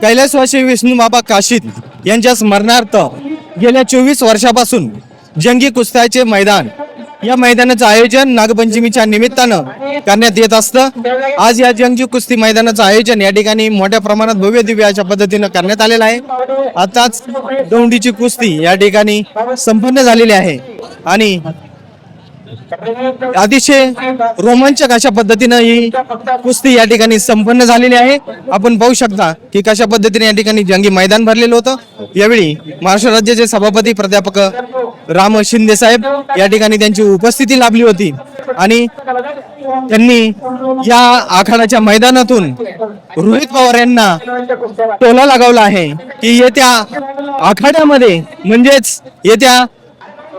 कैलासवासी विष्णू बाबा काशीद यांच्या स्मरणार्थ गेल्या 24 वर्षापासून जंगी कुस्त्याचे मैदान या मैदानाचं आयोजन नागपंचमीच्या निमित्तानं करण्यात येत असतं। आज या जंगी कुस्ती मैदानाचं आयोजन या ठिकाणी मोठ्या प्रमाणात भव्य दिव्य अशा पद्धतीनं करण्यात आलेलं आहे। आताच दौंडीची कुस्ती या ठिकाणी संपन्न झालेली आहे आणि अतिशय रोमांचक अशा पद्धतीनं ही कुस्ती या ठिकाणी संपन्न झालेली आहे। आपण पाहू शकता की कशा पद्धतीने या ठिकाणी जंगी मैदान भरलेलं होतं। यावेळी महाराष्ट्र राज्याचे सभापती प्राध्यापक राम शिंदे साहेब या ठिकाणी त्यांची उपस्थिती लाभली होती आणि त्यांनी या आखाड्याच्या मैदानातून रोहित पवार यांना टोला लगावला आहे की येत्या आखाड्यामध्ये म्हणजेच येत्या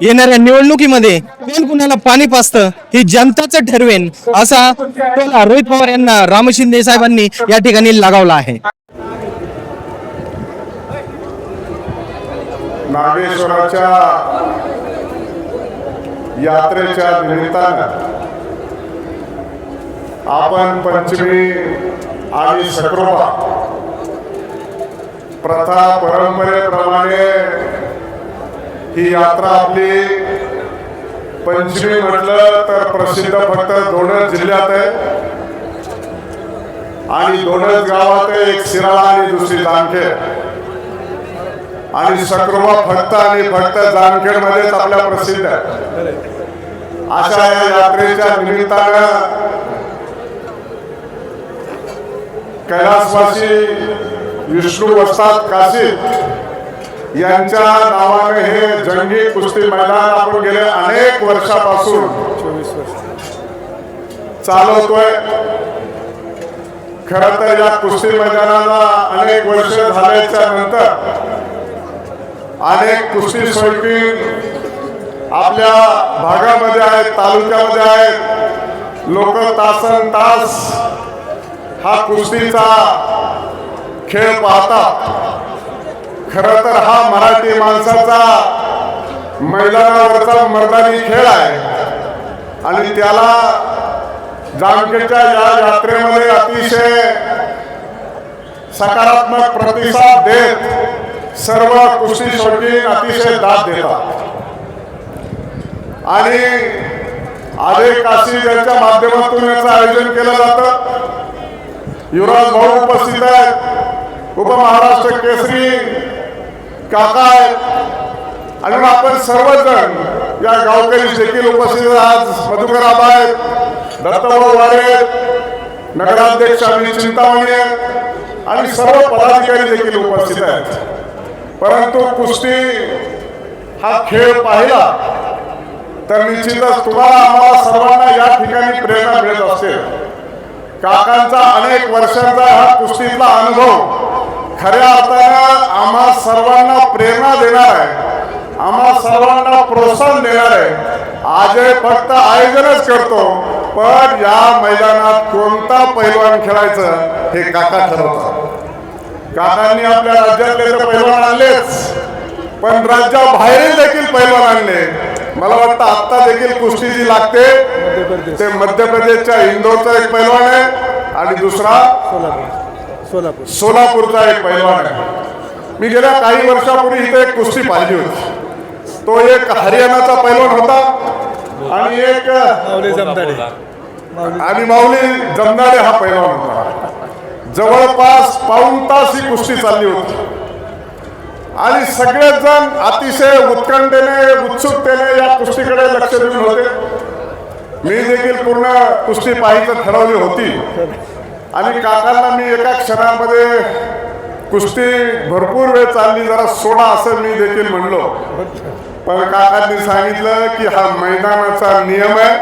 येणाऱ्या निवडणुकीमध्ये कोण कुणाला पाणी पाजतं ही जनताच ठरवेन असा टोला रोहित पवार यांना राम शिंदे साहेबांनी या ठिकाणी लगावला आहे। नागेश्वराच्या यात्रेच्या निमित्तानं आपण पंचमी आणि सक्रोबा प्रथा परंपरेप्रमाणे ही यात्रा आपली पंचमी म्हटलं तर प्रसिद्ध फक्त दोनच जिल्ह्यात आहे आणि दोनच गावात आहे, एक शिराळा आणि दुसरी जामखेड आणि सक्रोबा फक्त आणि फक्त जामखेड मध्येच आपल्या प्रसिद्ध आहे। अशा या यात्रेच्या निमित्तानं कैलासवासी विष्णू वस्ताद काशीद यांच्या नावाने हे जंगी कुस्ती मैदान आपण गेले अनेक वर्षापासून चालवतोय। खरं तर या कुस्ती मैदानाला अनेक वर्ष झाल्याच्या नंतर अनेक कुस्ती शौकीन आपल्या भागामध्ये आहेत, तालुक्यामध्ये आहेत। लोक तासन तास हा कुस्तीचा खेळ पाहतात। खरं तर हा मराठी माणसाचा मैदानावरचा मर्दानी खेळ आहे आणि त्याला जामखेडच्या या यात्रेमध्ये अतिशय सकारात्मक प्रतिसाद देत सर्व कुस्ती शौकीन अतिशय दाद देतात आणि आदे काशीद यांच्या माध्यमातून याचं आयोजन केलं जातं। युवराज भाऊ उपस्थित आहेत, उपमहाराष्ट्र केसरी काका आहेत आणि आपण सर्वजण या गावकरी देखील उपस्थित आज मधुकर आबा आहेत, दत्तभाऊ वारे, नगराध्यक्ष अमित चिंतामणी आणि सर्व पदाधिकारी देखील उपस्थित आहेत। परंतु कुस्ती हा खेळ पाहिला तर निश्चितच तुम्हाला आम्हाला सर्वांना या ठिकाणी प्रेरणा मिळत असते। काकांचा अनेक वर्षांचा हा कुस्तीतला अनुभव खऱ्या अर्थानं आम्हा सर्वांना प्रेरणा देणार आहे, आम्हा सर्वांना प्रोत्साहन देणार आहे। आजही फक्त आयोजनच करतो पण या मैदानात कोणता पैलवान खेळायचं हे काका ठरवतात। काकांनी आपल्या राज्यातले तर पैलवान आणलेच पण राज्याबाहेरील देखील पैलवान आणले। मला वाटतं आता देखील कुस्ती जी लागते ते मध्य प्रदेशच्या इंदोरचा एक पैलवान आहे आणि दुसरा सोलापूरचा एक पैलवान आहे। मी गेल्या काही वर्षापूर्वी इथे एक कुस्ती पाहिली होती। तो एक हरियाणाचा पैलवान होता आणि एक माऊली जमदाडे हा पैलवान होता। जवळपास पाऊण तास ही कुस्ती चालली होती आणि सगळेच जण अतिशय उत्कंठेने उत्सुकतेने या कुस्तीकडे लक्ष देऊन होते। मी देखील पूर्ण कुस्ती पाहायचं ठरवली होती आणि काकांना मी एका क्षणामध्ये कुस्ती भरपूर वेळ चालली जरा सोडा असं मी देखील म्हणलो पण काकांनी सांगितलं की हा मैदानाचा नियम आहे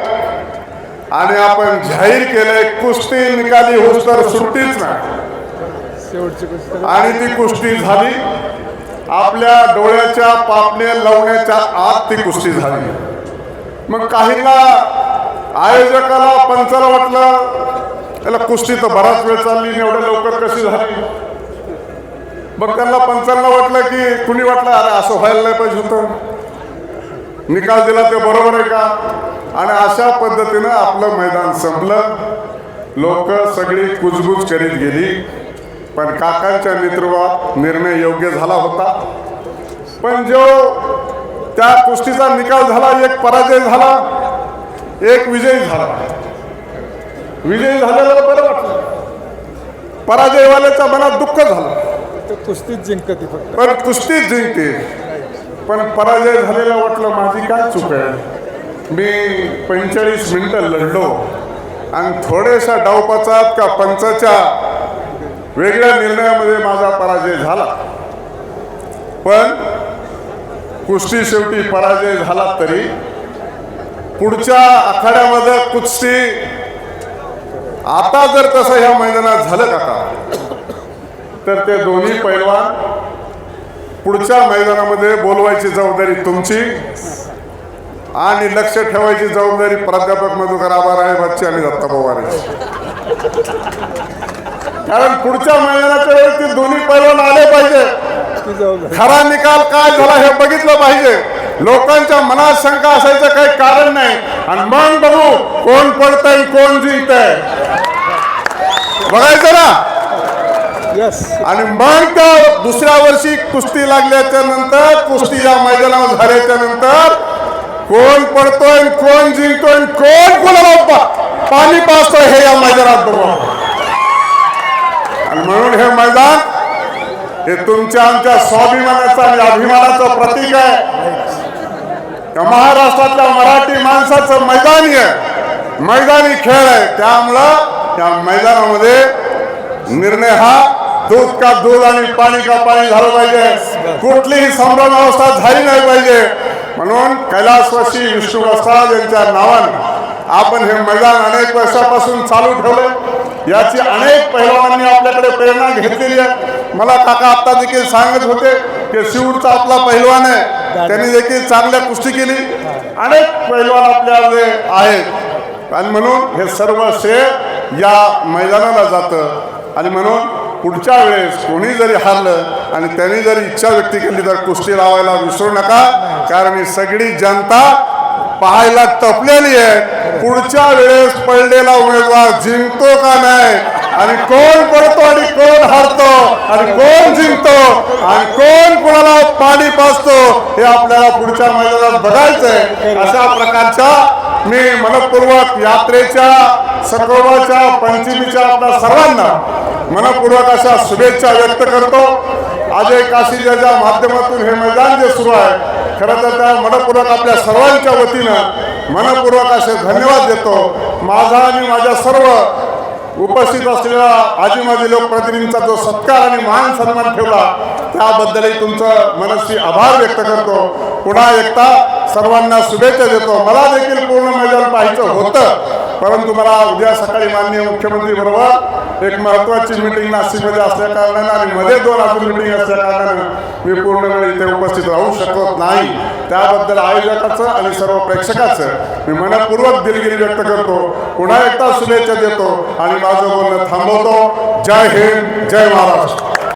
आणि आपण जाहीर केलंय कुस्ती निकाली होस तर सुट्टीच नाही आणि ती कुस्ती झाली। आपल्या डोळ्याच्या पापण्या लावण्याच्या आत ती कुस्ती झाली। मग काहींना आयोजकाला पंचाला वाटलं त्याला कुस्ती तर बराच वेळ चालली एवढ्या लवकर कशी झाली। मग त्यांना पंचांना वाटलं की कुणी वाटलं अरे असं व्हायला नाही पाहिजे होतं, निकाल दिला ते बरोबर आहे का आणि अशा पद्धतीनं आपलं मैदान संपलं। लोक सगळी कुजबूज करीत गेली पण काकांच्या नेतृत्वात निर्णय योग्य झाला होता. पण जो त्या कुस्तीचा निकाल झाला, एक पराजय झाला, एक विजय झाला. विजयी झालेला बरं वाटलं, पराजयवाल्याच्या मनात दुःख झालं. कुस्तीच जिंकते फक्त, पण कुस्तीच जिंकते. पण पराजय झालेला वाटलं माझी काय चूक आहे. मी 45 मिनिटं लढलो आणि थोड्याशा डावपाचात का पंचाच्या वेगळ्या निर्णयामध्ये माझा पराजय झाला. पण कुस्ती शेवटी पराजय झाला तरी पुढच्या आखाड्यामध्ये कुस्ती आता जर तसं ह्या मैदानात झालं काका, तर ते दोन्ही पैलवान पुढच्या मैदानामध्ये बोलवायची जबाबदारी तुमची आणि लक्ष ठेवायची जबाबदारी प्राध्यापक मधुकर आबारायची आणि दत्ता पवारांची. कारण पुढच्या मैदानाच्या वेळी ते दोन्ही पैलवान आले पाहिजे, खरा निकाल काय झाला हे बघितलं पाहिजे. लोकांच्या मनात शंका असायचं काही कारण नाही. आणि मग बघू कोण पडतंय कोण जिंकतंय बघायचं ना. आणि मग तर दुसऱ्या वर्षी कुस्ती लागल्याच्या नंतर, कुस्ती या मैदानावर झाल्याच्या नंतर कोण पडतोय कोण जिंकतोय कोण कोणाला पाणी पाजतोय हे या मैदानात बघू. आणि म्हणून हे मैदान हे तुमच्या आमच्या स्वाभिमानाचं आणि अभिमानाचं प्रतीक आहे. महाराष्ट्रातल्या मराठी माणसाचं मैदानी आहे, मैदानी खेळ आहे. त्यामुळं या मैदानामध्ये निर्णय हा दूध का दूध आणि पाणी का पाणी झालं पाहिजे. कुठलीही संभ्रम अवस्था झाली नाही पाहिजे. म्हणून कैलासवासी विष्णू वस्ताद यांच्या नावाने आपण हे मैदान अनेक वर्षापासून चालू ठेवले. याची अनेक पैलवानांनी आपल्याकडे प्रेरणा घेतलेली आहे. मला काका आता देखील सांगत होते की शिवूरचा आपला पैलवान आहे, त्यांनी देखील चांगल्या कुस्ती केली. अनेक पैलवान आपल्याकडे आहेत आणि म्हणून हे सर्व श्रेय या मैदानाला जातं. आणि म्हणून पुढच्या वेळेस कोणी जरी हारलं आणि त्यांनी जरी इच्छा व्यक्त केली तर कुस्ती लावायला विसरू नका. कारण ही सगळी जनता पाहायला टपलेली आहे. पुढच्या वेळेस पडलेला उमेदवार जिंकतो का नाही, आणि कोण पडतो आणि कोण हारतो, आणि कोण जिंकतो आणि कोण कोणाला पाणी पाजतो हे आपल्याला पुढच्या मैदानात बघायचंय. अशा प्रकारच्या मी मनपूर्वक यात्रेच्या सकळवाच्या पंचमीच्या आपल्या सर्वांना मनपूर्वक अशा शुभेच्छा व्यक्त करतो. अजय काशीच्या माध्यमातून हे मैदान जे सुरू आहे, खरं तर त्या मनपूर्वक आपल्या सर्वांच्या वतीनं मनपूर्वक असे धन्यवाद देतो. माझा आणि माझ्या सर्व उपस्थित असलेल्या आजी माजी लोकप्रतिनिधींचा जो सत्कार आणि मान सन्मान ठेवला त्याबद्दलही तुमचं मनस्वी आभार व्यक्त करतो. पुन्हा एकदा सर्वांना शुभेच्छा देतो. मला देखील पूर्ण मैदान पाहायचं होतं, परंतु मला उद्या सकाळी माननीय मुख्यमंत्री बरोबर एक महत्वाची मीटिंग नाशिकमध्ये असल्या कारणानं आणि मध्ये 2 अजून मीटिंग असल्या कारणानं मी पूर्ण वेळ इथे उपस्थित राहू शकत नाही. त्याबद्दल आयोजकाचं आणि सर्व प्रेक्षकाचं मी मनपूर्वक दिलगिरी व्यक्त करतो. पुन्हा एकदा शुभेच्छा देतो आणि माझं बोलणं थांबवतो. जय हिंद, जय महाराष्ट्र.